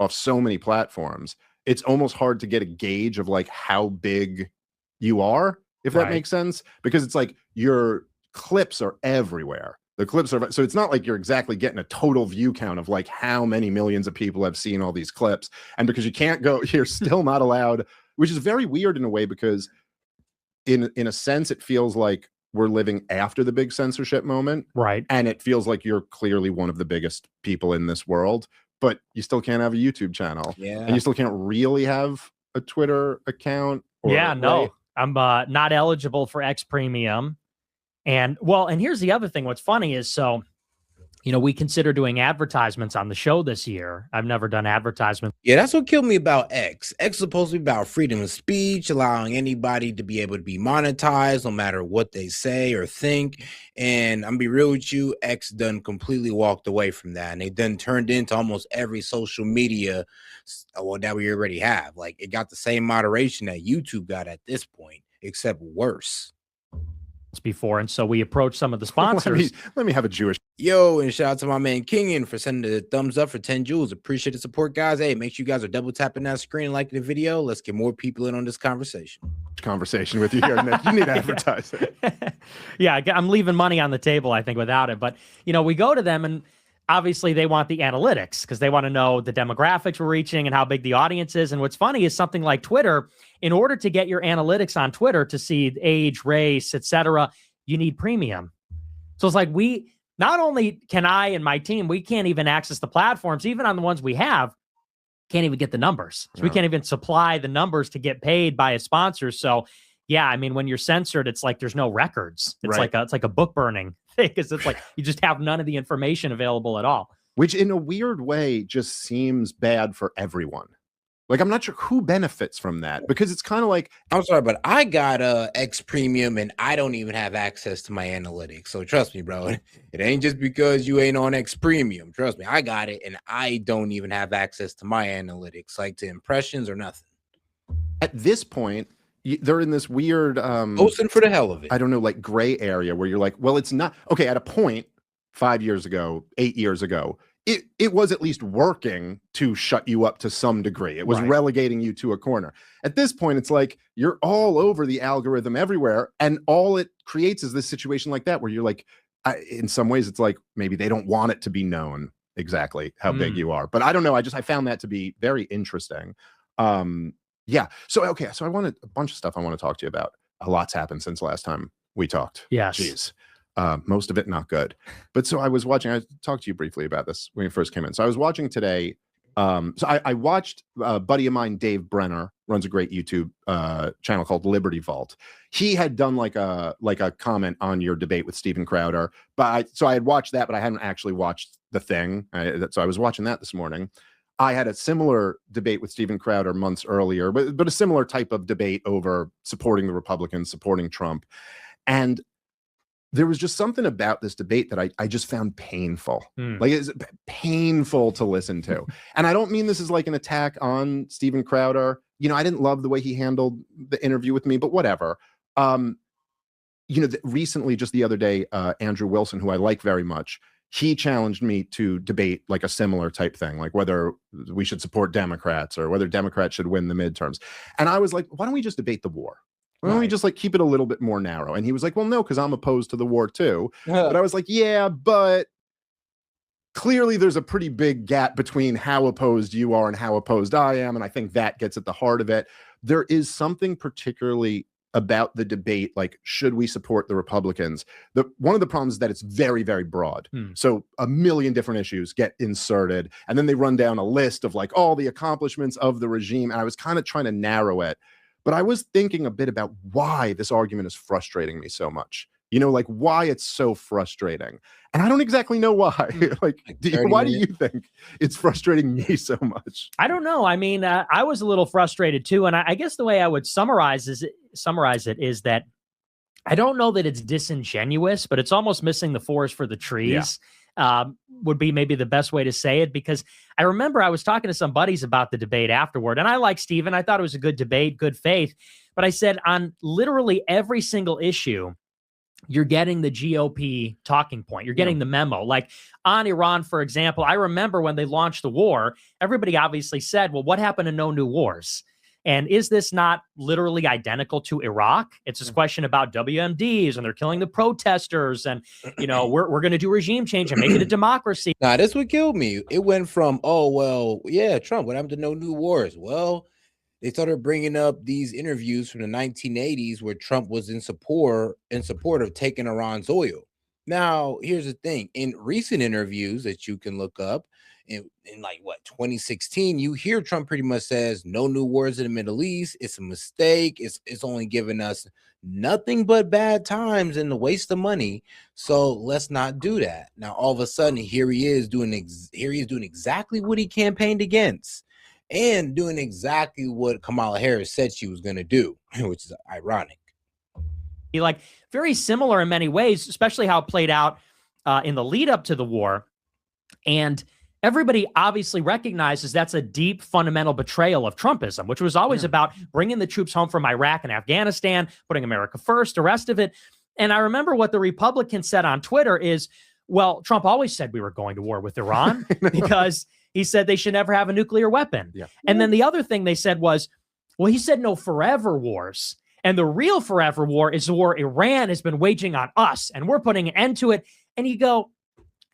off so many platforms, it's almost hard to get a gauge of like how big you are, if that makes sense, because it's like your clips are everywhere. The clips are, so it's not like you're exactly getting a total view count of like how many millions of people have seen all these clips. And because you can't go, you're still not allowed, which is very weird in a way, because in a sense, it feels like we're living after the big censorship moment. Right. And it feels like you're clearly one of the biggest people in this world, but you still can't have a YouTube channel. Yeah. And you still can't really have a Twitter account. Or, yeah, no. right? I'm not eligible for X Premium. And well, and here's the other thing. What's funny is, so, you know, we consider doing advertisements on the show this year. I've never done advertisements. Yeah, that's what killed me about X. X is supposed to be about freedom of speech, allowing anybody to be able to be monetized no matter what they say or think. And I'm be real with you, X done completely walked away from that. And they done turned into almost every social media that we already have. Like, it got the same moderation that YouTube got at this point, except worse. Before, and so we approached some of the sponsors. let me have a Jewish. Yo, and shout out to my man Kingan for sending the thumbs up for 10 jewels. Appreciate the support, guys. Hey, make sure you guys are double tapping that screen and liking the video. Let's get more people in on this conversation With you here, Nick. You need to advertise it. Yeah, I'm leaving money on the table, I think, without it. But, you know, we go to them, and obviously they want the analytics because they want to know the demographics we're reaching and how big the audience is. And what's funny is something like Twitter, in order to get your analytics on Twitter to see age, race, etc., you need premium. So it's like, we not only can I and my team, we can't even access the platforms, even on the ones we have, can't even get the numbers. So we can't even supply the numbers to get paid by a sponsor. So yeah, I mean, when you're censored, it's like there's no records. It's like a book burning thing, because it's like you just have none of the information available at all. Which in a weird way just seems bad for everyone. Like, I'm not sure who benefits from that, because it's kind of like, I'm sorry, but I got X Premium and I don't even have access to my analytics. So trust me, bro, it ain't just because you ain't on X Premium. Trust me, I got it and I don't even have access to my analytics, like to impressions or nothing. At this point, they're in this weird posting for the hell of it. I don't know, like gray area where you're like, well, it's not okay. At a point 5 years ago, 8 years ago, it was at least working to shut you up to some degree. It was relegating you to a corner. At this point, it's like you're all over the algorithm everywhere, and all it creates is this situation like that where you're like, in some ways, it's like maybe they don't want it to be known exactly how big you are. But I don't know. I found that to be very interesting. Yeah. So okay. So I wanted a bunch of stuff I want to talk to you about. A lot's happened since last time we talked. Yes. Jeez. Most of it not good. But so I was watching, I talked to you briefly about this when you first came in. So I was watching today. So I watched a buddy of mine, Dave Brenner, runs a great YouTube channel called Liberty Vault. He had done like a comment on your debate with Steven Crowder. So I had watched that, but I hadn't actually watched the thing. So I was watching that this morning. I had a similar debate with Steven Crowder months earlier, but a similar type of debate over supporting the Republicans, supporting Trump. And there was just something about this debate that I just found painful. Like, it's painful to listen to. And I don't mean this as like an attack on Steven Crowder. You know, I didn't love the way he handled the interview with me, but whatever. You know, recently, just the other day, Andrew Wilson, who I like very much, he challenged me to debate like a similar type thing, like whether we should support Democrats or whether Democrats should win the midterms. And I was like, why don't we just debate the war? Why don't we just like keep it a little bit more narrow? And he was like, well, no, because I'm opposed to the war too. But I was like, yeah, but clearly there's a pretty big gap between how opposed you are and how opposed I am. And I think that gets at the heart of it. There is something particularly about the debate, like, should we support the Republicans? One of the problems is that it's very, very broad. So a million different issues get inserted, and then they run down a list of like all the accomplishments of the regime. And I was kind of trying to narrow it. But I was thinking a bit about why this argument is frustrating me so much. You know, like why it's so frustrating. And I don't exactly know why. Like, why do you think it's frustrating me so much? I don't know. I mean, I was a little frustrated too. And I guess the way I would summarize it is that I don't know that it's disingenuous, but it's almost missing the forest for the trees. Would be maybe the best way to say it, because I remember I was talking to some buddies about the debate afterward, and I like Steven. I thought it was a good debate, good faith. But I said on literally every single issue, you're getting the GOP talking point. You're getting the memo. Like on Iran, for example, I remember when they launched the war, everybody obviously said, well, what happened to no new wars? And is this not literally identical to Iraq? It's this question about WMDs and they're killing the protesters. And, you know, we're going to do regime change and make it a democracy. Nah, that's what killed me. It went from, oh, well, yeah, Trump, what happened to no new wars? Well, they started bringing up these interviews from the 1980s where Trump was in support of taking Iran's oil. Now, here's the thing. In recent interviews that you can look up in like what 2016, you hear Trump pretty much says no new wars in the Middle East. It's a mistake. It's only giving us nothing but bad times and a waste of money. So let's not do that. Now, all of a sudden, here he is doing exactly what he campaigned against. And doing exactly what Kamala Harris said she was going to do, which is ironic. Like very similar in many ways, especially how it played out in the lead up to the war. And everybody obviously recognizes that's a deep fundamental betrayal of Trumpism, which was always about bringing the troops home from Iraq and Afghanistan, putting America first, the rest of it. And I remember what the Republicans said on Twitter is, well, Trump always said we were going to war with Iran because he said they should never have a nuclear weapon. Yeah. And then the other thing they said was, well, he said no forever wars. And the real forever war is the war Iran has been waging on us, and we're putting an end to it. And you go,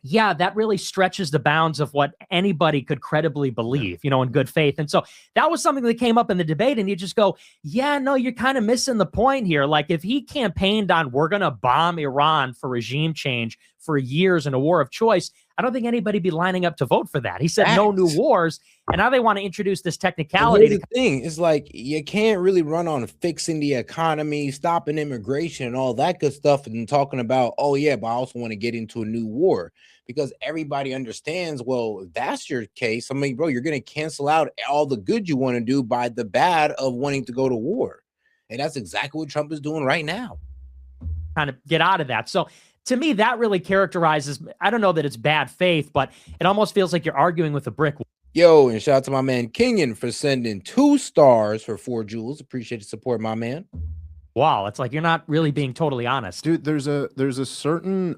yeah, that really stretches the bounds of what anybody could credibly believe, you know, in good faith. And so that was something that came up in the debate. And you just go, yeah, no, you're kind of missing the point here. Like if he campaigned on we're going to bomb Iran for regime change for years in a war of choice, I don't think anybody be lining up to vote for that. He said no new wars. And now they want to introduce this technicality. The thing is like, you can't really run on fixing the economy, stopping immigration and all that good stuff. And talking about, oh yeah, but I also want to get into a new war. Because everybody understands, well, if that's your case, I mean, bro, you're going to cancel out all the good you want to do by the bad of wanting to go to war. And that's exactly what Trump is doing right now. Kind of get out of that. So to me, that really characterizes, I don't know that it's bad faith, but it almost feels like you're arguing with a brick wall. Yo, and shout out to my man Kenyon for sending 2 stars for 4 jewels. Appreciate the support, my man. Wow, it's like you're not really being totally honest. Dude, there's a certain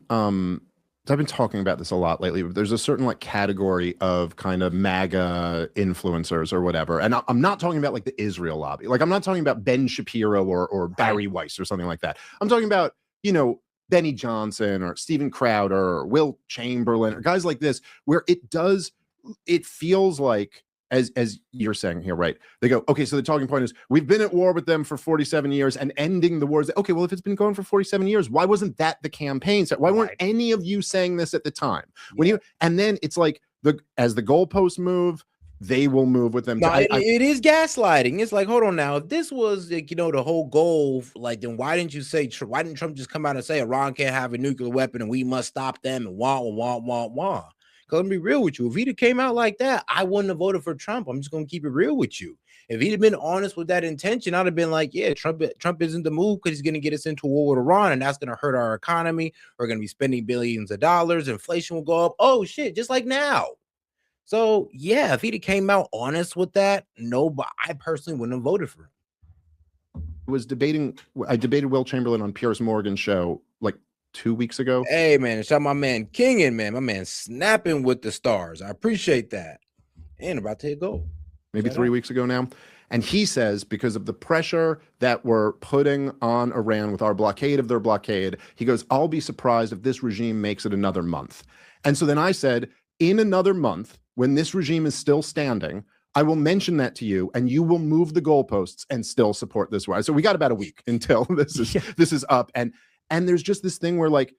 I've been talking about this a lot lately, but there's a certain like category of kind of MAGA influencers or whatever. And I'm not talking about like the Israel lobby. Like I'm not talking about Ben Shapiro or Barry Weiss or something like that. I'm talking about, you know, Benny Johnson or Steven Crowder or Will Chamberlain or guys like this, where it feels like, as you're saying here, right? They go, okay, so the talking point is we've been at war with them for 47 years and ending the wars. Okay, well, if it's been going for 47 years, why wasn't that the campaign? Why weren't any of you saying this at the time? And then it's like as the goalposts move, they will move with them. No, it is gaslighting. It's like, hold on now. If this was like, you know, the whole goal, like, then why didn't Trump just come out and say Iran can't have a nuclear weapon and we must stop them and wah. Let me be real with you. If he'd came out like that, I wouldn't have voted for Trump. I'm just going to keep it real with you. If he'd have been honest with that intention, I'd have been like, yeah, Trump isn't the move because he's going to get us into a war with Iran, and that's going to hurt our economy. We're going to be spending billions of dollars. Inflation will go up. Oh, shit, just like now. So, yeah, if he'd came out honest with that, I personally wouldn't have voted for him. I debated Will Chamberlain on Piers Morgan's show like 2 weeks ago. Hey man, shout my man King in, man. My man snapping with the stars. I appreciate that. And about to hit goal. Maybe 3 weeks ago now. And he says because of the pressure that we're putting on Iran with our blockade of their blockade, he goes, I'll be surprised if this regime makes it another month. And so then I said, in another month, when this regime is still standing, I will mention that to you and you will move the goalposts and still support this war. So we got about a week until this is up. And there's just this thing where, like,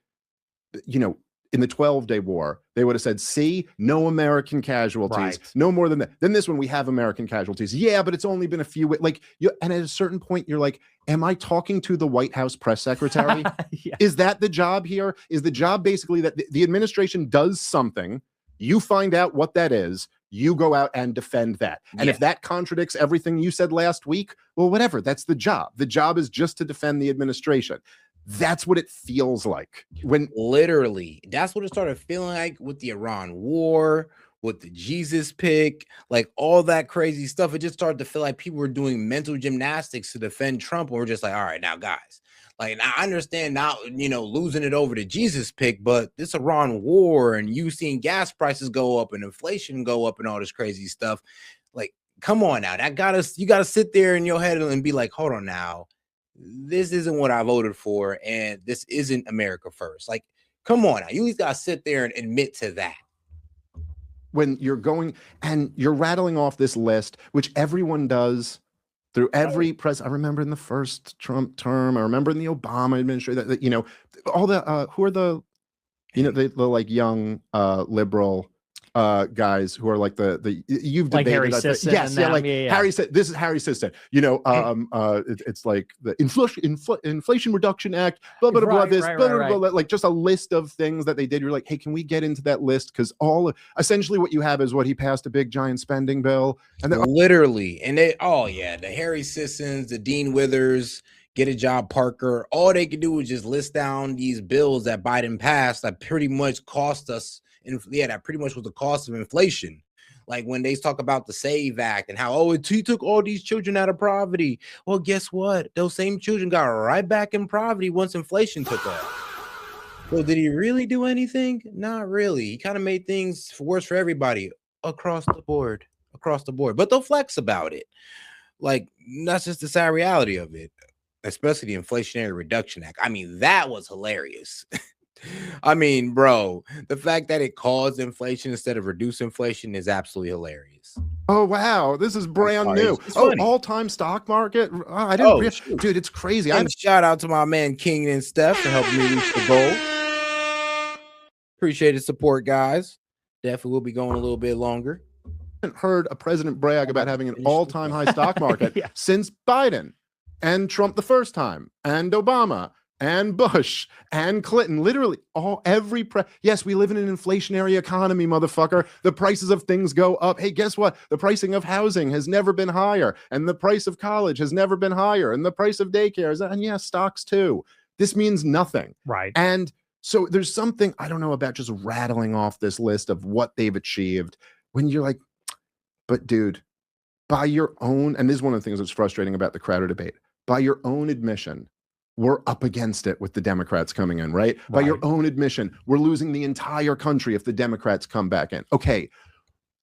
you know, in the 12-day war, they would have said, see, no American casualties, no more than that. Then this one, we have American casualties. Yeah, but it's only been a few, and at a certain point, you're like, am I talking to the White House press secretary? Is that the job here? Is the job basically that the administration does something, you find out what that is, you go out and defend that. And if that contradicts everything you said last week, well, whatever, that's the job. The job is just to defend the administration. That's what it feels like when literally that's what it started feeling like with the Iran war, with the Jesus pick, like all that crazy stuff. It just started to feel like people were doing mental gymnastics to defend Trump. And we're just like, all right, now guys, Like, I understand now, losing it over the Jesus pick, but this Iran war and you seeing gas prices go up and inflation go up and all this crazy stuff. Like, come on now. You gotta sit there in your head and be like, hold on now. This isn't what I voted for, and this isn't America first. Like, come on now. You at least gotta sit there and admit to that. When you're going and you're rattling off this list, which everyone does through every press. I remember in the first Trump term, I remember in the Obama administration, that all the who are the the like young liberal guys who are like the you've like debated. Harry Sisson, yes, yeah, like Harry said. This is Harry Sisson. It's like the Inflation Reduction Act. Blah blah blah. This blah blah blah. Like just a list of things that they did. You're like, hey, can we get into that list? Because essentially what you have is what he passed a big giant spending bill, and then literally, and the Harry Sissons, the Dean Withers, Get a Job Parker. All they could do is just list down these bills that Biden passed that pretty much cost us. That pretty much was the cost of inflation. Like when they talk about the SAVE Act and how, he took all these children out of poverty. Well, guess what? Those same children got right back in poverty once inflation took off. So did he really do anything? Not really. He kind of made things worse for everybody across the board. But they'll flex about it. Like, that's just the sad reality of it, especially the Inflationary Reduction Act. I mean, that was hilarious. I mean, bro, the fact that it caused inflation instead of reduce inflation is absolutely hilarious. Oh, wow. This is brand new. It's funny. All-time stock market. I didn't dude, it's crazy. Shout out to my man King and Steph for helping me reach the goal. Appreciate the support, guys. Definitely will be going a little bit longer. I haven't heard a president brag about having an all-time high stock market since Biden and Trump the first time and Obama and Bush and Clinton. Literally yes, we live in an inflationary economy, motherfucker. The prices of things go up. Hey, guess what? The pricing of housing has never been higher, and the price of college has never been higher, and the price of daycare and stocks too. This means nothing. Right. And so there's something, I don't know, about just rattling off this list of what they've achieved when you're like, but dude, by your own, and this is one of the things that's frustrating about the Crowder debate, by your own admission, we're up against it with the Democrats coming in, right? By your own admission, we're losing the entire country if the Democrats come back in. Okay,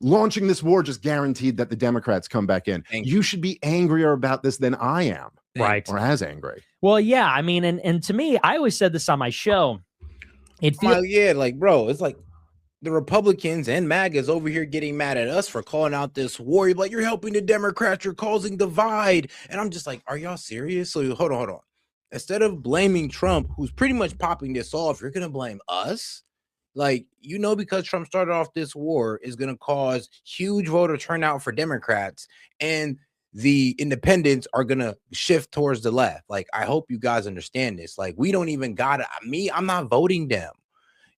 launching this war just guaranteed that the Democrats come back in. You should be angrier about this than I am. Right. Or as angry. Well, yeah, I mean, and to me, I always said this on my show. It feels bro, it's like the Republicans and MAGAs over here getting mad at us for calling out this war. You're like, you're helping the Democrats, you're causing divide. And I'm just like, are y'all serious? So hold on. Instead of blaming Trump, who's pretty much popping this off, you're going to blame us? Like, because Trump started off this war is going to cause huge voter turnout for Democrats, and the independents are going to shift towards the left. Like, I hope you guys understand this. Like, we don't even got it. I'm not voting them.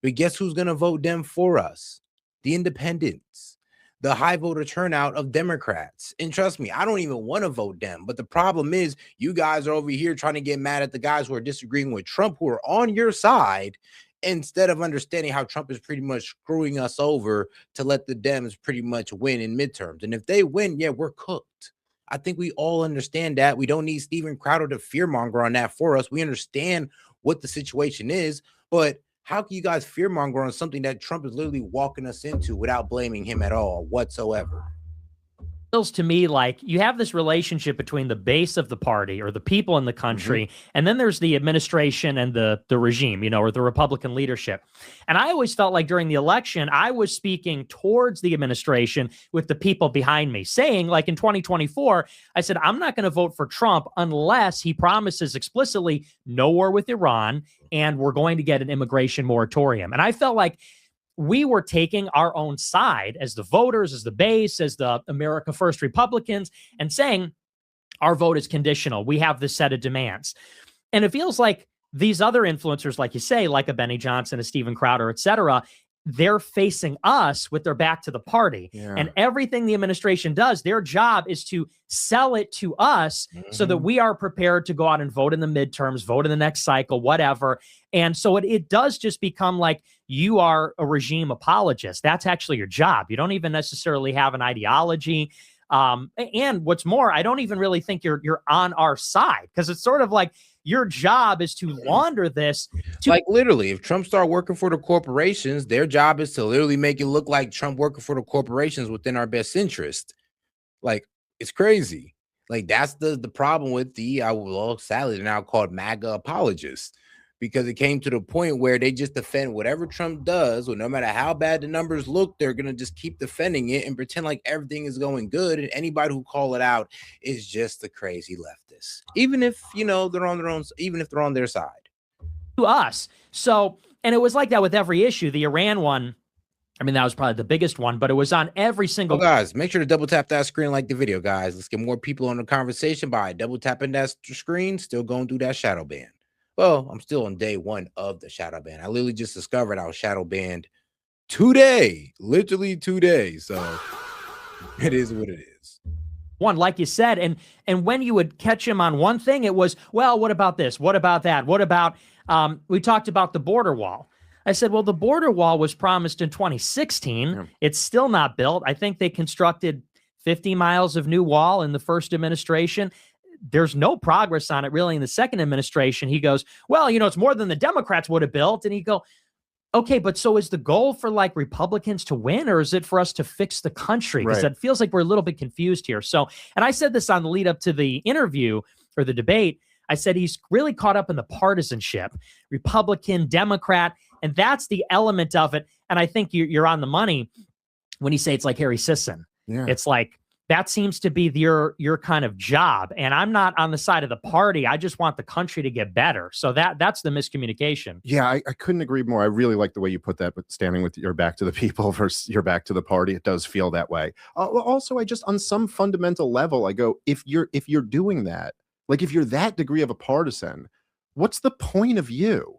But guess who's going to vote them for us? The independents. The high voter turnout of Democrats. And trust me, I don't even want to vote them. But the problem is you guys are over here trying to get mad at the guys who are disagreeing with Trump, who are on your side, instead of understanding how Trump is pretty much screwing us over to let the Dems pretty much win in midterms. And if they win, we're cooked. I think we all understand that. We don't need Steven Crowder to fearmonger on that for us. We understand what the situation is, but how can you guys fearmonger on something that Trump is literally walking us into without blaming him at all whatsoever? Feels to me like you have this relationship between the base of the party or the people in the country, and then there's the administration and the regime, or the Republican leadership. And I always felt like during the election, I was speaking towards the administration with the people behind me, saying, like in 2024, I said, I'm not going to vote for Trump unless he promises explicitly no war with Iran, and we're going to get an immigration moratorium. And I felt like we were taking our own side as the voters, as the base, as the America First Republicans, and saying our vote is conditional. We have this set of demands. And it feels like these other influencers, like you say, like a Benny Johnson, a Steven Crowder, et cetera, they're facing us with their back to the party. And everything the administration does, their job is to sell it to us so that we are prepared to go out and vote in the midterms, vote in the next cycle, whatever. And so it does just become like you are a regime apologist. That's actually your job. You don't even necessarily have an ideology. And what's more, I don't even really think you're on our side, because it's sort of like your job is to launder this. Like literally, if Trump start working for the corporations, their job is to literally make it look like Trump working for the corporations within our best interest. Like, it's crazy. Like, that's the problem with sadly, they're now called MAGA apologists, because it came to the point where they just defend whatever Trump does, or no matter how bad the numbers look, they're gonna just keep defending it and pretend like everything is going good. And anybody who call it out is just the crazy leftists, even if they're on their own, even if they're on their side. To us. So, and it was like that with every issue. The Iran one, I mean, that was probably the biggest one, but it was on every single. Guys, make sure to double tap that screen, like the video, guys. Let's get more people on the conversation by double tapping that screen. Still going through that shadow ban. Well, I'm still on day 1 of the shadow ban. I literally just discovered I was shadow banned today, literally today. So it is what it is. One, like you said, and when you would catch him on one thing, it was, well, what about this? What about that? What about, we talked about the border wall. I said, well, the border wall was promised in 2016. Yeah. It's still not built. I think they constructed 50 miles of new wall in the first administration. There's no progress on it really in the second administration. He goes, well, it's more than the Democrats would have built. And he go, okay, but so is the goal for like Republicans to win, or is it for us to fix the country? Because it feels like we're a little bit confused here. So, and I said this on the lead up to the interview or the debate. I said he's really caught up in the partisanship, Republican, Democrat, and that's the element of it. And I think you're on the money when you say it's like Harry Sisson. Yeah. It's like, that seems to be your kind of job. And I'm not on the side of the party. I just want the country to get better. So that's the miscommunication. Yeah, I couldn't agree more. I really like the way you put that, but standing with your back to the people versus your back to the party, it does feel that way. Also, I just, on some fundamental level, I go, if you're doing that, like if you're that degree of a partisan, what's the point of you?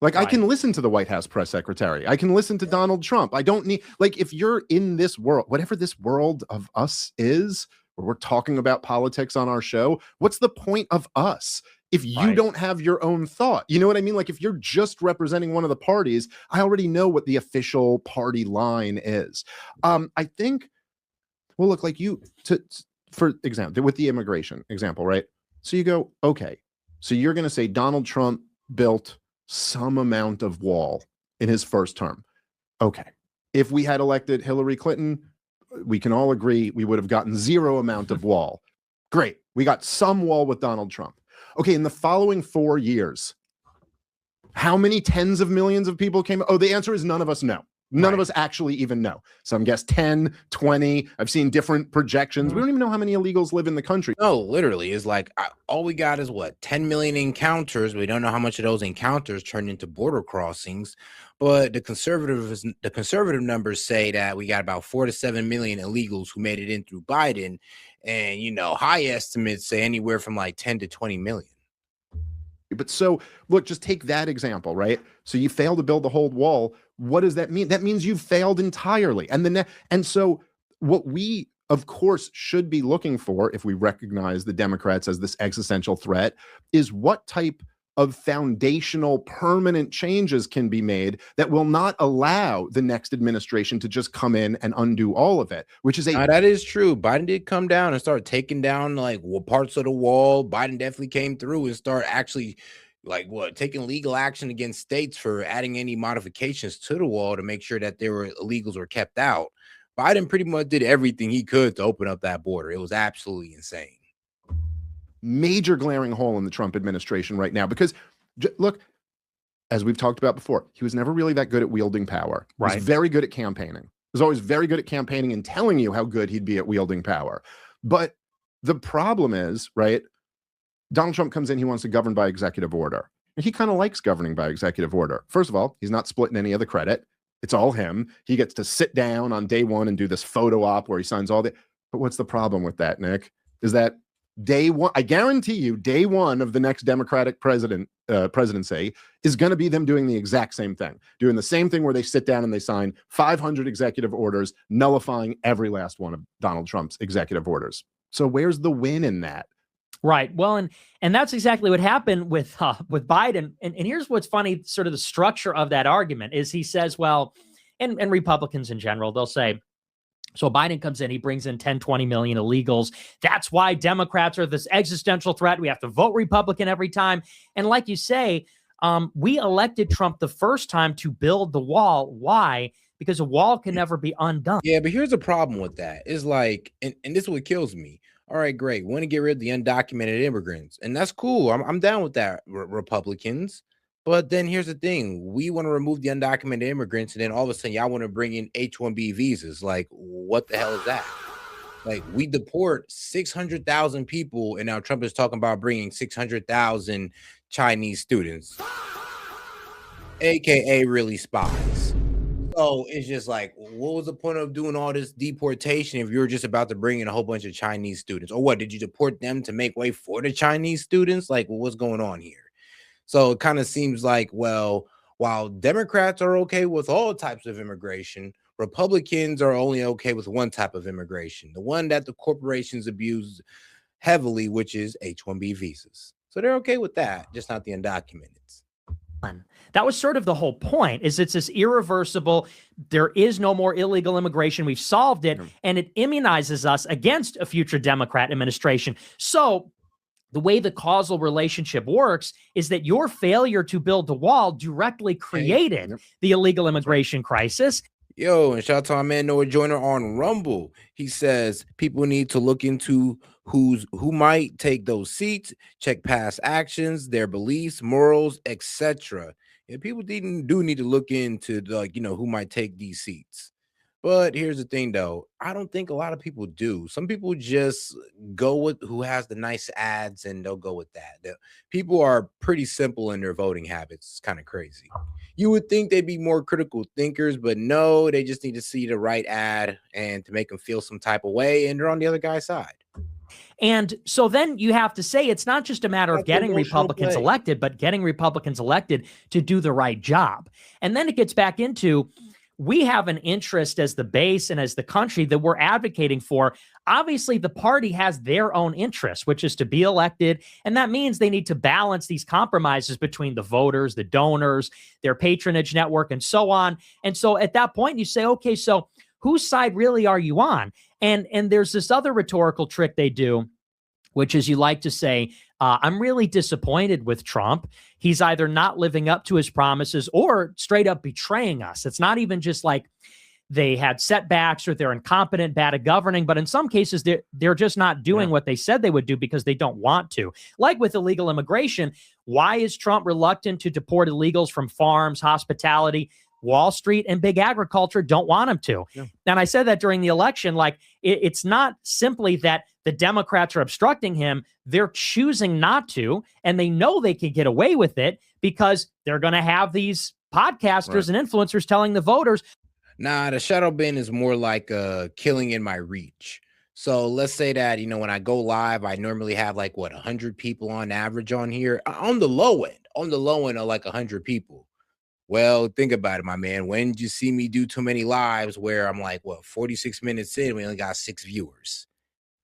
Like, I can listen to the White House press secretary. I can listen to Donald Trump. I don't need, like, if you're in this world, whatever this world of us is, where we're talking about politics on our show, what's the point of us if you don't have your own thought? You know what I mean? Like, if you're just representing one of the parties, I already know what the official party line is. I think, well, look, like for example, with the immigration example, right? So you go, okay, so you're going to say Donald Trump built some amount of wall in his first term. Okay. If we had elected Hillary Clinton, we can all agree we would have gotten zero amount of wall. Great. We got some wall with Donald Trump. Okay. In the following 4 years, how many tens of millions of people came? Oh, the answer is none of us know. None of us actually even know. Some guess 10, 20. I've seen different projections. We don't even know how many illegals live in the country. No, literally, it's like all we got is what, 10 million encounters. We don't know how much of those encounters turned into border crossings. But the conservative numbers say that we got about 4 to 7 million illegals who made it in through Biden. And, high estimates say anywhere from like 10 to 20 million. But so, look, just take that example, right? So you fail to build the whole wall. What does that mean? That means you've failed entirely. And so what we, of course, should be looking for, if we recognize the Democrats as this existential threat, is what type of foundational permanent changes can be made that will not allow the next administration to just come in and undo all of it, which is that is true. Biden did come down and start taking down like parts of the wall. Biden definitely came through and start actually taking legal action against states for adding any modifications to the wall to make sure that illegals were kept out. Biden pretty much did everything he could to open up that border. It was absolutely insane. Major glaring hole in the Trump administration right now, because look, as we've talked about before, he was never really that good at wielding power. He was very good at campaigning. He was always very good at campaigning and telling you how good he'd be at wielding power. But the problem is, right, Donald Trump comes in, he wants to govern by executive order. And he kind of likes governing by executive order. First of all, he's not splitting any of the credit. It's all him. He gets to sit down on day one and do this photo op where he signs all the, but what's the problem with that, Nick? Is that day one, I guarantee you, day one of the next Democratic presidency is going to be them doing the exact same thing, doing the same thing where they sit down and they sign 500 executive orders, nullifying every last one of Donald Trump's executive orders. So where's the win in that? Right. Well, and that's exactly what happened with Biden. And here's what's funny, sort of the structure of that argument is he says, well, and Republicans in general, they'll say, So Biden comes in, he brings in 10, 20 million illegals. That's why Democrats are this existential threat. We have to vote Republican every time. And like you say, we elected Trump the first time to build the wall. Why? Because a wall can never be undone. Yeah, but here's the problem with that. It's like, and this is what kills me. All right, great. Want to get rid of the undocumented immigrants, and that's cool. I'm down with that, Republicans. But then here's the thing: we want to remove the undocumented immigrants, and then all of a sudden, y'all want to bring in H-1B visas. Like, what the hell is that? Like, we deport 600,000 people, and now Trump is talking about bringing 600,000 Chinese students, aka really spies. So it's just like, what was the point of doing all this deportation if you were just about to bring in a whole bunch of Chinese students? Or what, did you deport them to make way for the Chinese students? Like, well, what's going on here? So it kind of seems like, well, while Democrats are okay with all types of immigration, Republicans are only okay with one type of immigration, the one that the corporations abuse heavily, which is H-1B visas. So they're okay with that, just not the undocumented. That was sort of the whole point, is it's this irreversible, there is no more illegal immigration. We've solved it, and it immunizes us against a future Democrat administration. So the way the causal relationship works is that your failure to build the wall directly created the illegal immigration crisis. Yo, and shout out to my man Noah Joyner on Rumble. He says people need to look into who might take those seats, check past actions, their beliefs, morals, etc. And people do need to look into who might take these seats. But here's the thing, though. I don't think a lot of people do. Some people just go with who has the nice ads, and they'll go with that. People are pretty simple in their voting habits. It's kind of crazy. You would think they'd be more critical thinkers, but no, they just need to see the right ad and to make them feel some type of way, and they're on the other guy's side. And so then you have to say it's not just a matter of getting Republicans elected, but getting Republicans elected to do the right job. And then it gets back into, we have an interest as the base and as the country that we're advocating for. Obviously, the party has their own interest, which is to be elected. And that means they need to balance these compromises between the voters, the donors, their patronage network, and so on. And so at that point, you say, okay, so whose side really are you on? And there's this other rhetorical trick they do, which is you like to say, I'm really disappointed with Trump. He's either not living up to his promises or straight up betraying us. It's not even just like they had setbacks or they're incompetent, bad at governing, but in some cases, they're just not doing what they said they would do because they don't want to. Like with illegal immigration, why is Trump reluctant to deport illegals from farms, hospitality? Wall Street and big agriculture don't want him to. Yeah. And I said that during the election, like it's not simply that the Democrats are obstructing him. They're choosing not to, and they know they can get away with it because they're going to have these podcasters and influencers telling the voters. Nah, the shadow ban is more like killing in my reach. So let's say that, when I go live, I normally have 100 people on average on here on the low end of 100 people. Well, think about it, my man. When did you see me do too many lives where I'm 46 minutes in, we only got 6 viewers?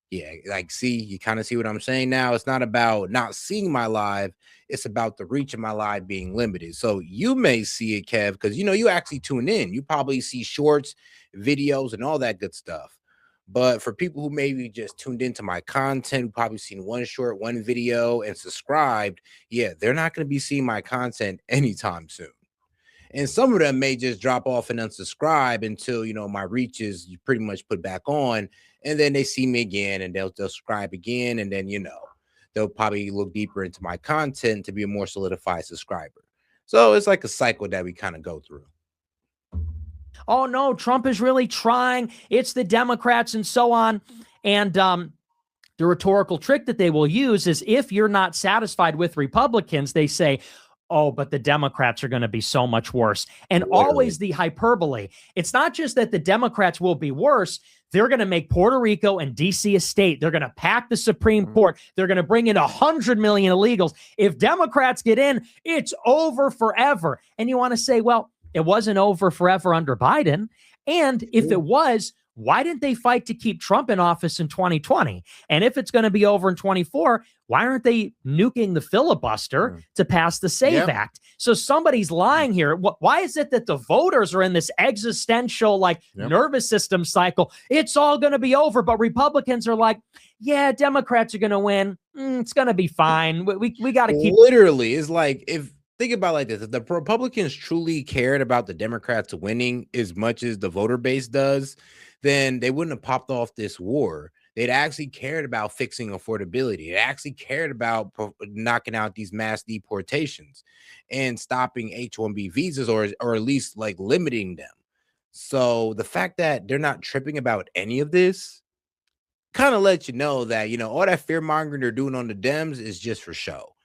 Yeah, see, you kind of see what I'm saying now. It's not about not seeing my live. It's about the reach of my live being limited. So you may see it, Kev, because, you actually tune in. You probably see shorts, videos, and all that good stuff. But for people who maybe just tuned into my content, who probably seen one short, one video, and subscribed, yeah, they're not going to be seeing my content anytime soon. And some of them may just drop off and unsubscribe until, my reach is pretty much put back on. And then they see me again and they'll subscribe again. And then, they'll probably look deeper into my content to be a more solidified subscriber. So it's like a cycle that we kind of go through. Oh, no, Trump is really trying. It's the Democrats and so on. And the rhetorical trick that they will use is if you're not satisfied with Republicans, they say, oh, but the Democrats are going to be so much worse. And always the hyperbole. It's not just that the Democrats will be worse. They're going to make Puerto Rico and D.C. a state. They're going to pack the Supreme Court. They're going to bring in 100 million illegals. If Democrats get in, it's over forever. And you want to say, well, it wasn't over forever under Biden. And if it was, why didn't they fight to keep Trump in office in 2020? And if it's going to be over in 24, why aren't they nuking the filibuster to pass the SAVE Act? So somebody's lying here. Why is it that the voters are in this existential, like, nervous system cycle? It's all going to be over, but Republicans are like, yeah, Democrats are going to win. It's going to be fine. We got to keep. Literally, it's like, if think about it like this, if the Republicans truly cared about the Democrats winning as much as the voter base does, then they wouldn't have popped off this war. They'd actually cared about fixing affordability. They actually cared about knocking out these mass deportations and stopping H-1B visas, or at least like limiting them. So the fact that they're not tripping about any of this kind of lets you know that, all that fear mongering they're doing on the Dems is just for show.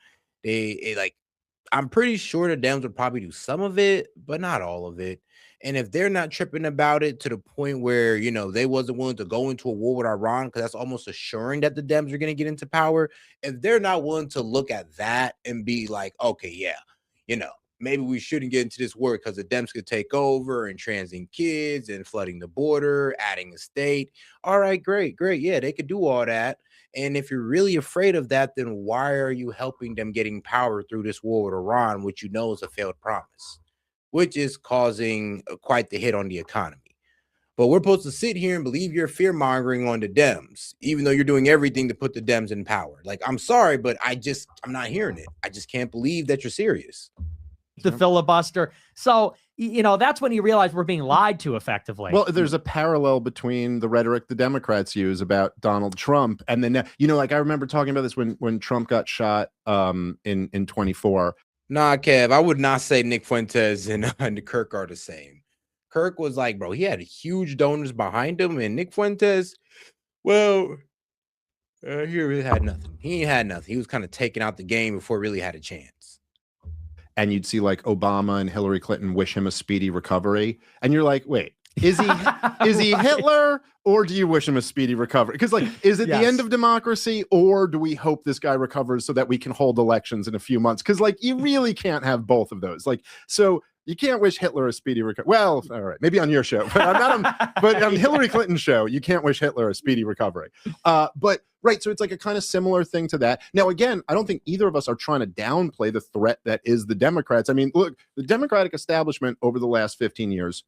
I'm pretty sure the Dems would probably do some of it, but not all of it. And if they're not tripping about it to the point where, they wasn't willing to go into a war with Iran, because that's almost assuring that the Dems are going to get into power. If they're not willing to look at that and be like, okay, yeah, maybe we shouldn't get into this war because the Dems could take over and transing kids and flooding the border, adding a state. All right, great. Yeah, they could do all that. And if you're really afraid of that, then why are you helping them getting power through this war with Iran, which is a failed promise, which is causing quite the hit on the economy? But we're supposed to sit here and believe you're fear mongering on the Dems, even though you're doing everything to put the Dems in power. Like, I'm sorry, but I'm not hearing it. I just can't believe that you're serious. The filibuster. So, that's when you realize we're being lied to effectively. Well, there's a parallel between the rhetoric the Democrats use about Donald Trump and then, like, I remember talking about this when Trump got shot in 24. Nah, Kev, I would not say Nick Fuentes and Kirk are the same. Kirk was like, bro, he had huge donors behind him, and Nick Fuentes, well, he really had nothing. He ain't had nothing. He was kind of taking out the game before he really had a chance. And you'd see like Obama and Hillary Clinton wish him a speedy recovery. And you're like, wait, is he Hitler, or do you wish him a speedy recovery? Because, like, is it the end of democracy, or do we hope this guy recovers so that we can hold elections in a few months? Because, like, you really can't have both of those. Like, so you can't wish Hitler a speedy recovery. Well, all right, maybe on your show, but but on Hillary Clinton's show, you can't wish Hitler a speedy recovery. But right, so it's like a kind of similar thing to that. Now, again, I don't think either of us are trying to downplay the threat that is the Democrats. I mean, look, the Democratic establishment over the last 15 years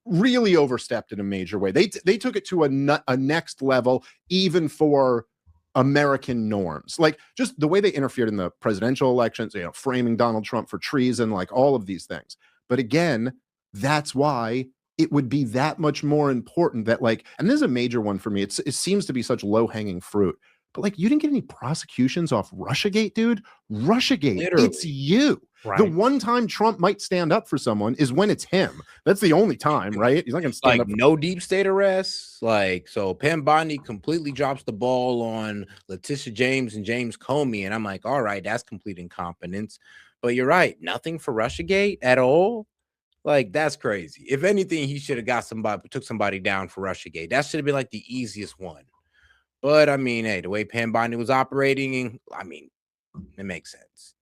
really overstepped in a major way. They took it to a next level, even for American norms. Like, just the way they interfered in the presidential elections, framing Donald Trump for treason, like all of these things. But again, that's why it would be that much more important that, like, and this is a major one for me. It seems to be such low-hanging fruit. But, like, you didn't get any prosecutions off Russiagate, dude. Russiagate, literally. It's you. Right. The one time Trump might stand up for someone is when it's him. That's the only time, right? He's not going to stand up. No deep state arrests. Like, so Pam Bondi completely drops the ball on Letitia James and James Comey. And I'm like, all right, that's complete incompetence. But you're right. Nothing for Russiagate at all. Like, that's crazy. If anything, he should have took somebody down for Russiagate. That should have been like the easiest one. But I mean, hey, the way Pam Bondi was operating, I mean, it makes sense.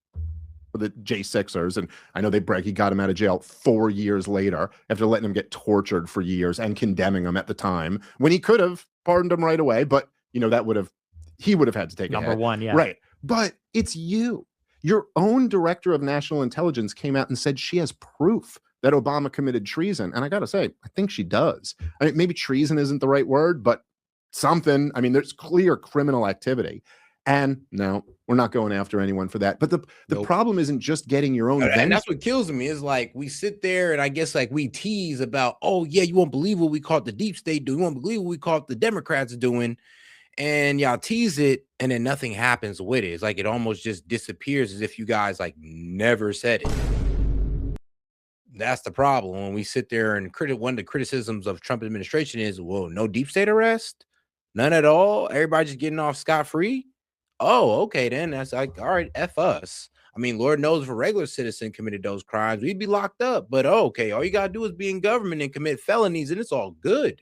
For the J6ers, and I know they brag he got him out of jail 4 years later after letting him get tortured for years and condemning him at the time when he could have pardoned him right away. But he would have had to take number one, yeah, right. But it's you. Your own director of national intelligence came out and said she has proof that Obama committed treason, and I gotta say, I think she does. I mean, maybe treason isn't the right word, but something. I mean, there's clear criminal activity. And no, we're not going after anyone for that. But the problem isn't just getting your own. And that's what kills me is, like, we sit there and I guess, like, we tease about, oh yeah, you won't believe what we caught the deep state doing. You won't believe what we caught the Democrats doing. And y'all tease it and then nothing happens with it. It's like it almost just disappears as if you guys, like, never said it. That's the problem. When we sit there and one of the criticisms of Trump administration is, well, no deep state arrest, none at all. Everybody just getting off scot-free. Oh, okay, then that's like, all right, F us. I mean, Lord knows if a regular citizen committed those crimes, we'd be locked up. But okay, all you gotta do is be in government and commit felonies, and it's all good.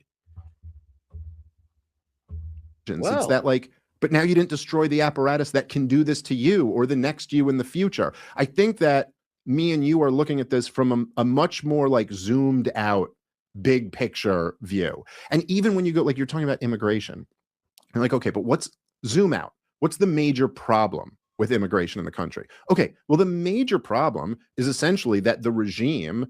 Well, it's that, like, but now you didn't destroy the apparatus that can do this to you or the next you in the future. I think that me and you are looking at this from a much more, like, zoomed out big picture view. And even when you go, like you're talking about immigration, you're like, okay, but zoom out. What's the major problem with immigration in the country? Okay, well, the major problem is essentially that the regime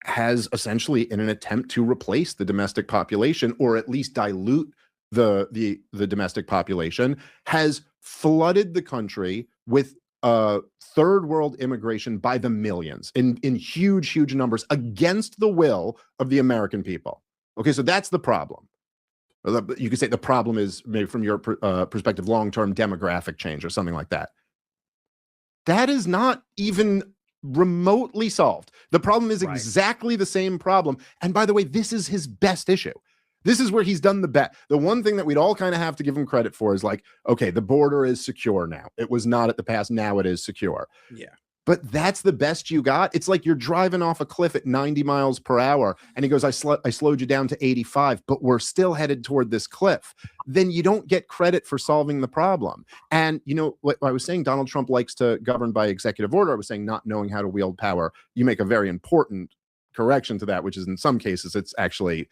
has essentially, in an attempt to replace the domestic population, or at least dilute the domestic population, has flooded the country with third world immigration by the millions, in huge numbers, against the will of the American people. Okay, so that's the problem. You could say the problem is, maybe from your perspective, long-term demographic change or something like that. That is not even remotely solved. The problem is exactly the same problem. And by the way, this is his best issue. This is where he's done the best. The one thing that we'd all kind of have to give him credit for is like, okay, the border is secure now. It was not at the past. Now it is secure. Yeah. But that's the best you got. It's like you're driving off a cliff at 90 miles per hour. And he goes, I slowed you down to 85, but we're still headed toward this cliff. Then you don't get credit for solving the problem. And you know what I was saying, Donald Trump likes to govern by executive order. I was saying not knowing how to wield power. You make a very important correction to that, which is in some cases, it's actually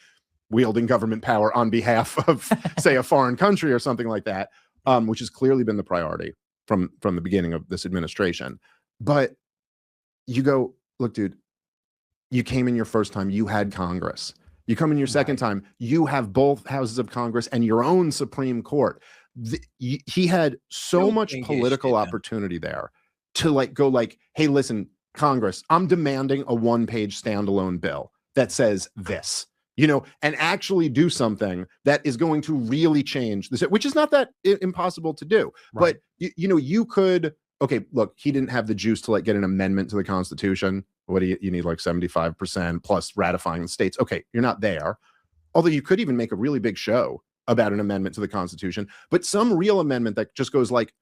wielding government power on behalf of, say, a foreign country or something like that, which has clearly been the priority from the beginning of this administration. But you go, look, dude, you came in your first time, you had Congress. You come in your second time, you have both houses of Congress and your own Supreme Court. He had so much political opportunity there to like go like, hey, listen, Congress, I'm demanding a one-page standalone bill that says this, you know, and actually do something that is going to really change this, which is not that impossible to do. Right. But, you know, you could... Okay, look, he didn't have the juice to like get an amendment to the Constitution. What do you need, like 75% plus ratifying the states? Okay, you're not there. Although you could even make a really big show about an amendment to the Constitution, but some real amendment that just goes like,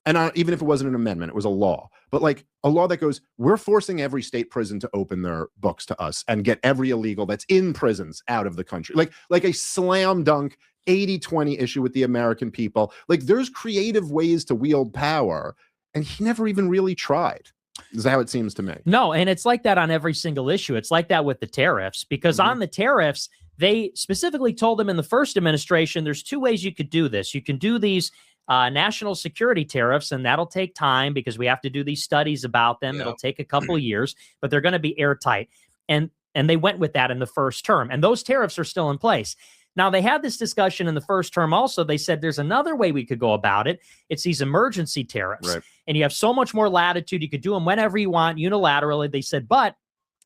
and even if it wasn't an amendment, it was a law, but like a law that goes, we're forcing every state prison to open their books to us and get every illegal that's in prisons out of the country. Like a slam dunk 80-20 issue with the American people. Like there's creative ways to wield power. And he never even really tried, is how it seems to me. No, and it's like that on every single issue. It's like that with the tariffs, because on the tariffs, they specifically told them in the first administration, there's two ways you could do this. You can do these national security tariffs, and that'll take time because we have to do these studies about them. Yep. It'll take a couple of years, but they're going to be airtight. And they went with that in the first term, and those tariffs are still in place. Now, they had this discussion in the first term also. They said there's another way we could go about it. It's these emergency tariffs. Right. And you have so much more latitude. You could do them whenever you want unilaterally. They said, but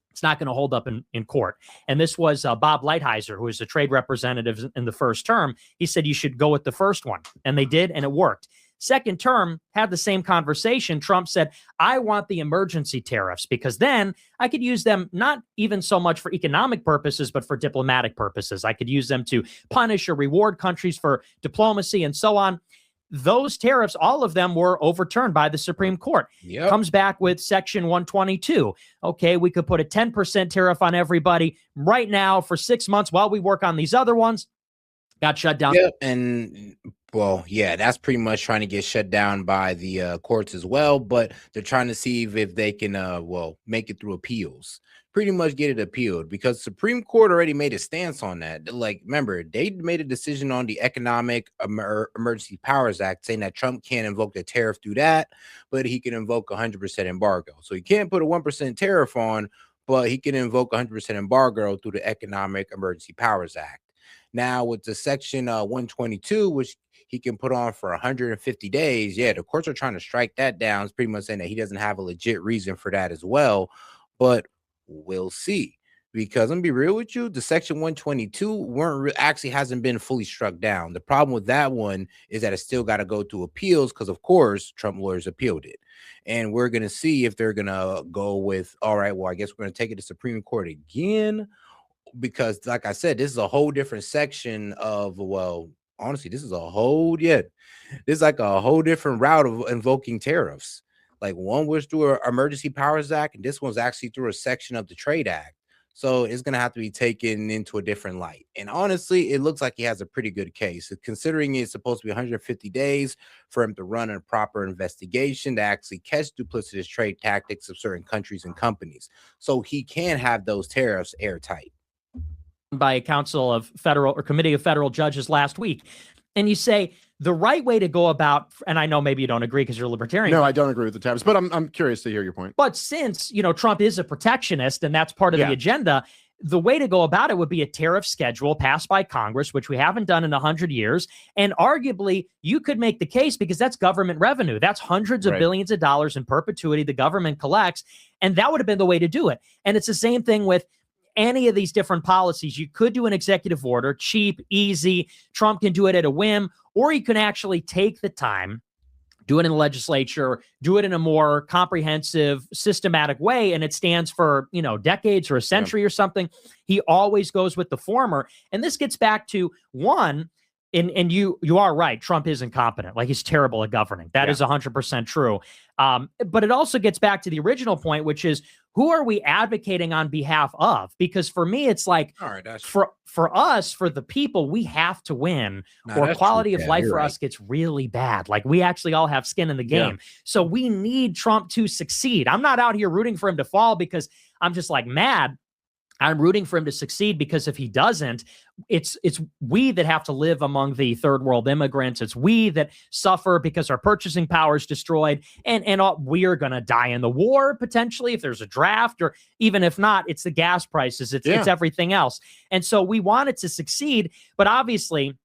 it's not going to hold up in court. And this was Bob Lighthizer, who was a trade representative in the first term. He said you should go with the first one. And they did, and it worked. Second term, had the same conversation. Trump said, I want the emergency tariffs because then I could use them not even so much for economic purposes, but for diplomatic purposes. I could use them to punish or reward countries for diplomacy and so on. Those tariffs, all of them were overturned by the Supreme Court. Yep. Comes back with Section 122. Okay, we could put a 10% tariff on everybody right now for 6 months while we work on these other ones. Got shut down. Yep. And well, yeah, that's pretty much trying to get shut down by the courts as well. But they're trying to see if they can, make it through appeals. Pretty much get it appealed because Supreme Court already made a stance on that. Like, remember, they made a decision on the Economic Emergency Powers Act saying that Trump can't invoke the tariff through that, but he can invoke 100% embargo. So he can't put a 1% tariff on, but he can invoke 100% embargo through the Economic Emergency Powers Act. Now, with the Section 122, which he can put on for 150 days, yeah, the courts are trying to strike that down. It's pretty much saying that he doesn't have a legit reason for that as well. But we'll see. Because I'm gonna be real with you, the Section 122 actually hasn't been fully struck down. The problem with that one is that it still got to go to appeals because, of course, Trump lawyers appealed it. And we're going to see if they're going to go with, all right, well, I guess we're going to take it to Supreme Court again. Because like I said, this is a whole different section of, well, honestly, this is like a whole different route of invoking tariffs. Like one was through an Emergency Powers Act, and this one's actually through a section of the Trade Act. So it's going to have to be taken into a different light. And honestly, it looks like he has a pretty good case, considering it's supposed to be 150 days for him to run a proper investigation to actually catch duplicitous trade tactics of certain countries and companies. So he can have those tariffs airtight. By a council of federal or committee of federal judges last week. And you say the right way to go about, and I know maybe you don't agree because you're a libertarian. No, I don't agree with the tariffs, but I'm curious to hear your point. But since, Trump is a protectionist and that's part of the agenda, the way to go about it would be a tariff schedule passed by Congress, which we haven't done in 100 years. And arguably, you could make the case because that's government revenue. That's hundreds of billions of dollars in perpetuity the government collects. And that would have been the way to do it. And it's the same thing with any of these different policies. You could do an executive order, cheap, easy. Trump can do it at a whim, or he can actually take the time, do it in the legislature, do it in a more comprehensive, systematic way, and it stands for, decades or a century or something. He always goes with the former. And this gets back to one, and you are right, Trump is incompetent. Like, he's terrible at governing. That is 100% true. But it also gets back to the original point, which is, who are we advocating on behalf of? Because for me, it's like, all right, for us, for the people, we have to win, or quality of life for us gets really bad. Like, we actually all have skin in the game. So we need Trump to succeed. I'm not out here rooting for him to fall because I'm just like mad. I'm rooting for him to succeed because if he doesn't, it's we that have to live among the third world immigrants. It's we that suffer because our purchasing power is destroyed, and we are going to die in the war potentially if there's a draft, or even if not, it's the gas prices. It's everything else. And so we want it to succeed, but obviously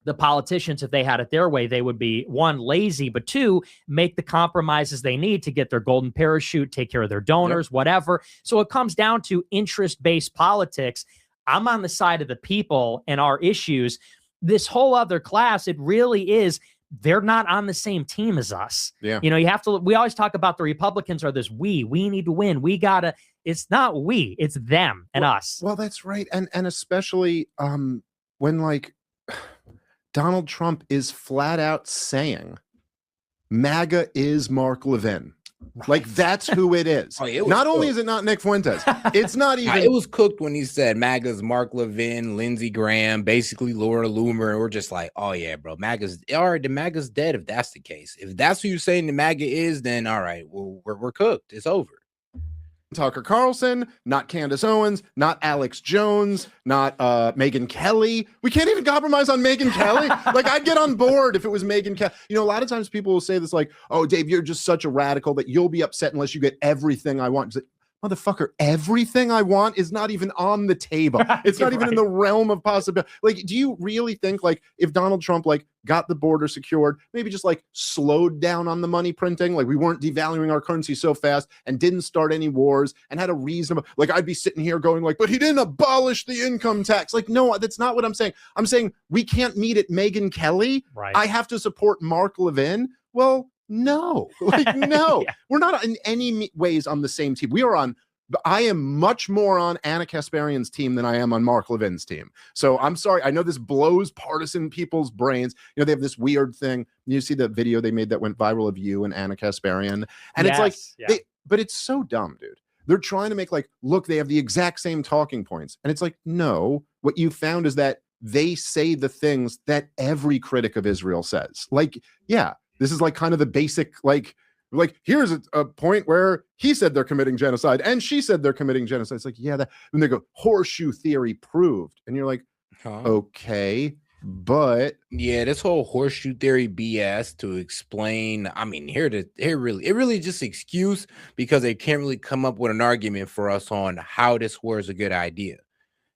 the politicians, if they had it their way, they would be, one, lazy, but two, make the compromises they need to get their golden parachute, take care of their donors, whatever. So it comes down to interest-based politics. I'm on the side of the people and our issues. This whole other class, it really is, they're not on the same team as us. Yeah. You have to, we always talk about the Republicans are this we need to win. It's not we, it's them and us. Well, that's right. And especially when like Donald Trump is flat out saying MAGA is Mark Levin. Right. Like, that's who it is. Not only is it not Nick Fuentes, it's not even. It was cooked when he said MAGA's Mark Levin, Lindsey Graham, basically Laura Loomer. We're just like, oh yeah, bro, MAGA's all right. The MAGA's dead if that's the case. If that's who you're saying the MAGA is, then all right, well, we're cooked. It's over. Tucker Carlson, not Candace Owens, not Alex Jones, not Megyn Kelly. We can't even compromise on Megyn Kelly. Like, I'd get on board if it was Megyn Kelly. A lot of times people will say this like, oh, Dave, you're just such a radical that you'll be upset unless you get everything I want. It's like, motherfucker, everything I want is not even on the table. It's not even in the realm of possibility. Like, do you really think like if Donald Trump like got the border secured, maybe just like slowed down on the money printing, like we weren't devaluing our currency so fast and didn't start any wars and had a reasonable, like I'd be sitting here going like, but he didn't abolish the income tax. Like, no, that's not what I'm saying. I'm saying we can't meet at Megyn Kelly. Right. I have to support Mark Levin. Well, no, like, no, we're not in any ways on the same team. I am much more on Anna Kasparian's team than I am on Mark Levin's team. So I'm sorry. I know this blows partisan people's brains. They have this weird thing. You see the video they made that went viral of you and Anna Kasparian. And it's like, but it's so dumb, dude. They're trying to make like, look, they have the exact same talking points. And it's like, no, what you found is that they say the things that every critic of Israel says. Like, yeah. This is like kind of the basic, like here's a point where he said they're committing genocide and she said they're committing genocide. It's like, yeah, that, and they go horseshoe theory proved. And you're like, okay, but yeah, this whole horseshoe theory BS to explain. I mean, it really just excuse because they can't really come up with an argument for us on how this war is a good idea.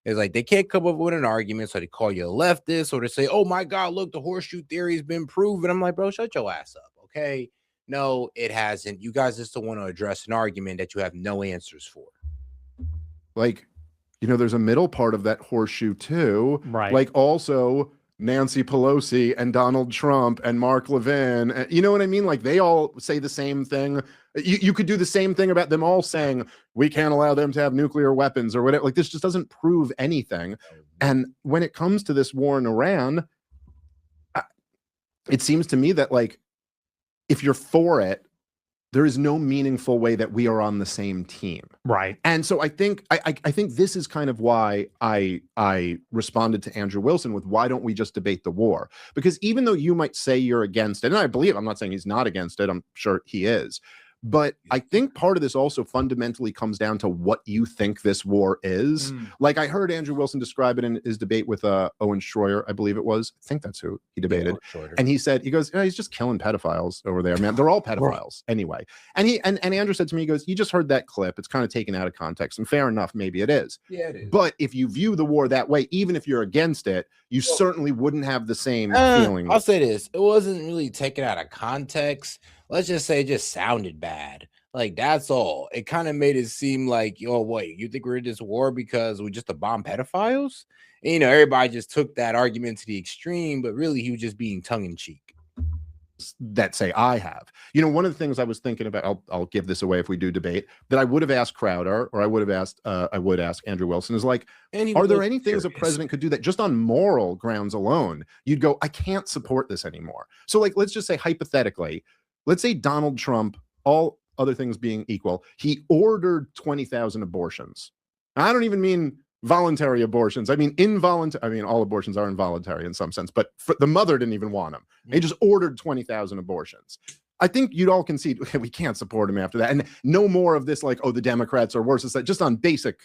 It's like they can't come up with an argument, so they call you a leftist, or they say, oh my God, look, the horseshoe theory has been proven. I'm like, bro, shut your ass up, okay? No, it hasn't. You guys just don't want to address an argument that you have no answers for. Like, there's a middle part of that horseshoe too. Right. Like also Nancy Pelosi and Donald Trump and Mark Levin. You know what I mean? Like they all say the same thing. You could do the same thing about them all saying we can't allow them to have nuclear weapons or whatever. Like this just doesn't prove anything. And when it comes to this war in Iran, it seems to me that like if you're for it, there is no meaningful way that we are on the same team. Right. And so I think I think this is kind of why I responded to Andrew Wilson with, why don't we just debate the war? Because even though you might say you're against it, and I believe, I'm not saying he's not against it, I'm sure he is, but I think part of this also fundamentally comes down to what you think this war is. Like, I heard Andrew Wilson describe it in his debate with Owen Schroyer, I believe it was. I think that's who he debated. Yeah, and he said, he goes, yeah, he's just killing pedophiles over there, man. They're all pedophiles anyway. And Andrew said to me, he goes, you just heard that clip. It's kind of taken out of context. And fair enough, maybe it is. Yeah, it is. But if you view the war that way, even if you're against it, you certainly wouldn't have the same feeling. I'll say this. It wasn't really taken out of context. Let's just say it just sounded bad. Like, that's all. It kind of made it seem like, oh, wait, you think we're in this war because we just to bomb pedophiles? And, you know, everybody just took that argument to the extreme, but really he was just being tongue-in-cheek. That say I have. You know, one of the things I was thinking about, I'll give this away if we do debate, that I would have asked Crowder, or I would ask Andrew Wilson, is like, are there any things a president could do that just on moral grounds alone, you'd go, I can't support this anymore? So, like, let's just say hypothetically, let's say Donald Trump, all other things being equal, he ordered 20,000 abortions. Now, I don't even mean voluntary abortions. I mean involuntary. I mean, all abortions are involuntary in some sense, but the mother didn't even want them. He just ordered 20,000 abortions. I think you'd all concede we can't support him after that. And no more of this, like, oh, the Democrats are worse. It's like, just on basic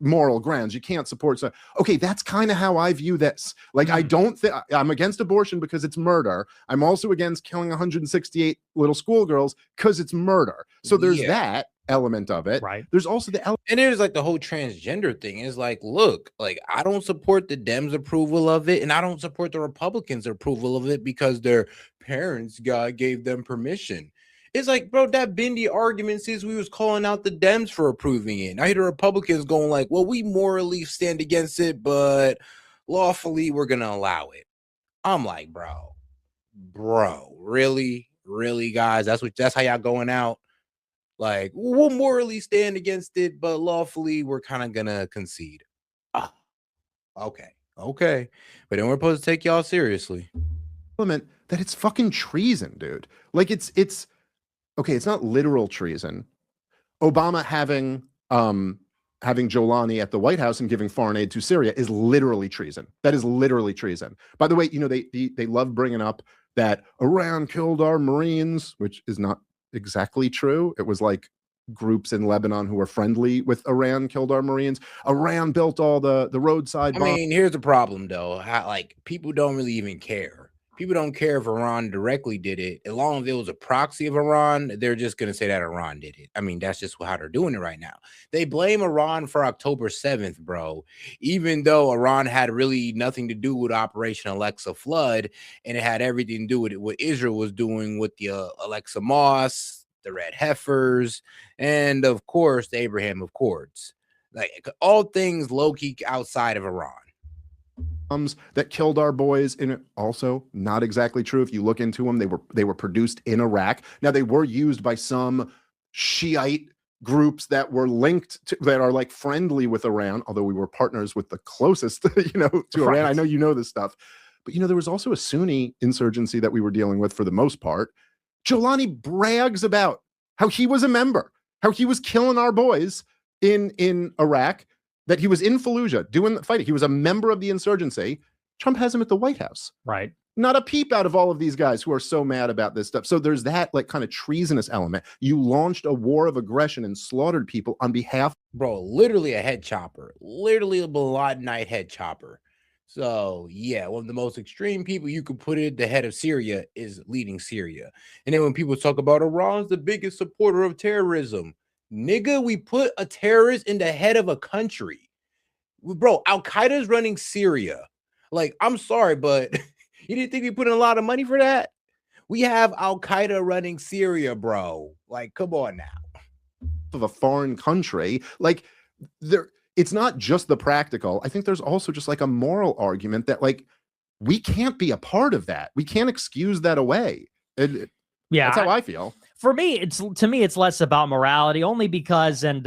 moral grounds, you can't support. So, okay, that's kind of how I view this. Like, I don't think I'm against abortion because it's murder. I'm also against killing 168 little schoolgirls because it's murder. So there's that element of it. Right. There's also the element. And there's like the whole transgender thing. Is like, look, like, I don't support the Dems' approval of it, and I don't support the Republicans' approval of it because their parents, God gave them permission. It's like, bro, that been the argument since we was calling out the Dems for approving it. Now the Republicans going like, well, we morally stand against it, but lawfully we're gonna allow it. I'm like, bro, really, guys? That's how y'all going out? Like, we'll morally stand against it, but lawfully we're kind of gonna concede. Okay. But then we're supposed to take y'all seriously. That it's fucking treason, dude. Like, it's okay, it's not literal treason. Obama having Jolani at the White House and giving foreign aid to Syria is literally treason. That is literally treason. By the way, you know, they love bringing up that Iran killed our Marines, which is not exactly true. It was like groups in Lebanon who were friendly with Iran killed our Marines. Iran built all the roadside bombs. I mean, here's the problem, though. Like, people don't really even care. People don't care if Iran directly did it. As long as it was a proxy of Iran, they're just going to say that Iran did it. I mean, that's just how they're doing it right now. They blame Iran for October 7th, bro, even though Iran had really nothing to do with Operation Alexa Flood, and it had everything to do with what Israel was doing with the Alexa Moss, the Red Heifers, and, of course, the Abraham Accords. Like, all things low-key outside of Iran. That killed our boys, and also not exactly true. If you look into them, they were produced in Iraq. Now, they were used by some Shiite groups that were linked to, that are like friendly with Iran, although we were partners with the closest, you know, to Iran. I know you know this stuff, but you know, there was also a Sunni insurgency that we were dealing with for the most part. Jolani brags about how he was a member, how he was killing our boys in Iraq, that he was in Fallujah doing the fighting. He was a member of the insurgency. Trump has him at the White House. Right. Not a peep out of all of these guys who are so mad about this stuff. So there's that, like, kind of treasonous element. You launched a war of aggression and slaughtered people on behalf. Bro, literally a head chopper. Literally a Bin Ladenite head chopper. So, yeah, one of the most extreme people you could put at the head of Syria is leading Syria. And then when people talk about Iran's the biggest supporter of terrorism, nigga, we put a terrorist in the head of a country. Bro, Al-Qaeda's running Syria. Like, I'm sorry, but you didn't think we put in a lot of money for that? We have Al-Qaeda running Syria, bro. Like, come on now. Of a foreign country. Like, it's not just the practical. I think there's also just like a moral argument that, like, we can't be a part of that. We can't excuse that away. Yeah, that's how I feel. For me, to me, it's less about morality, only because, and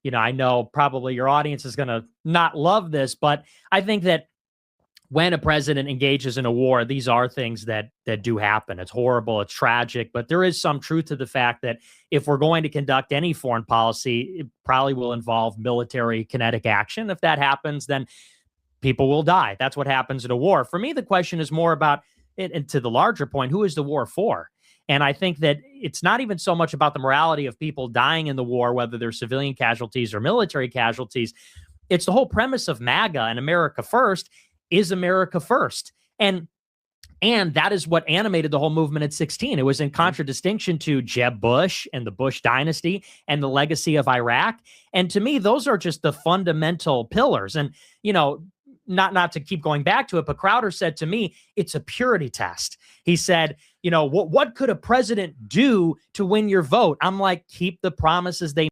you know, I know probably your audience is going to not love this, but I think that when a president engages in a war, these are things that do happen. It's horrible, it's tragic, but there is some truth to the fact that if we're going to conduct any foreign policy, it probably will involve military kinetic action. If that happens, then people will die. That's what happens in a war. For me, the question is more about it, and to the larger point, who is the war for? And I think that it's not even so much about the morality of people dying in the war, whether they're civilian casualties or military casualties. It's the whole premise of MAGA and America First is America first. And that is what animated the whole movement at 16. It was in contradistinction to Jeb Bush and the Bush dynasty and the legacy of Iraq. And to me, those are just the fundamental pillars. And, you know, not to keep going back to it, but Crowder said to me, it's a purity test. He said, you know, what could a president do to win your vote? I'm like, keep the promises they